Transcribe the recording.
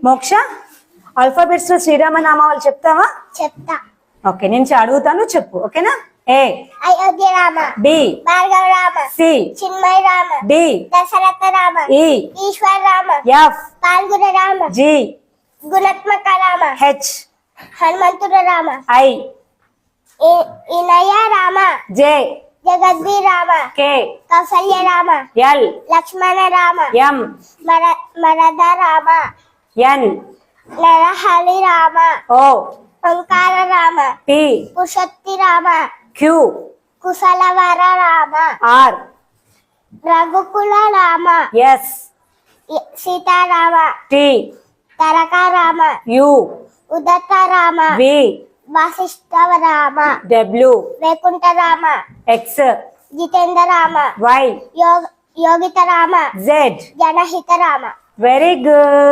మోక్ష ఆల్ఫాబెట్స్ లో శ్రీరామ నామాలు చెప్తావా? చెప్తా. ఓకే, నేను అడుగుతాను, చెప్పు. ఓకేనా? A Ayodhya Rama, B Bhargava Rama, C చిన్మయ రామ, డి దశరథ రామ, ఈ ఈశ్వర రామ, ఎఫ్ పాల్గుణ రామ, జి గుణాత్మక రామ, హెచ్ హనుమంతుడు రామ, ఐ ఇనయ రామ, జే జగద్వి Rama, K Kausalya Rama, L Lakshmana Rama, M మరద రామ, ఎన్ నరహరి రామ, ఓ ఓంకార రామ, పి పురుషోత్తి రామ, క్యూ కుశలవర రామ, ఆర్ రఘుకుల రామ, ఎస్ సీతారామ, టి తరక రామ, యు ఉదత రామ, వి వశిష్ఠవ Rama, W Vaikuntha Rama, X Jitendra Rama, Y యోగిత రామ, జెడ్. జనహిత రామ. Very good.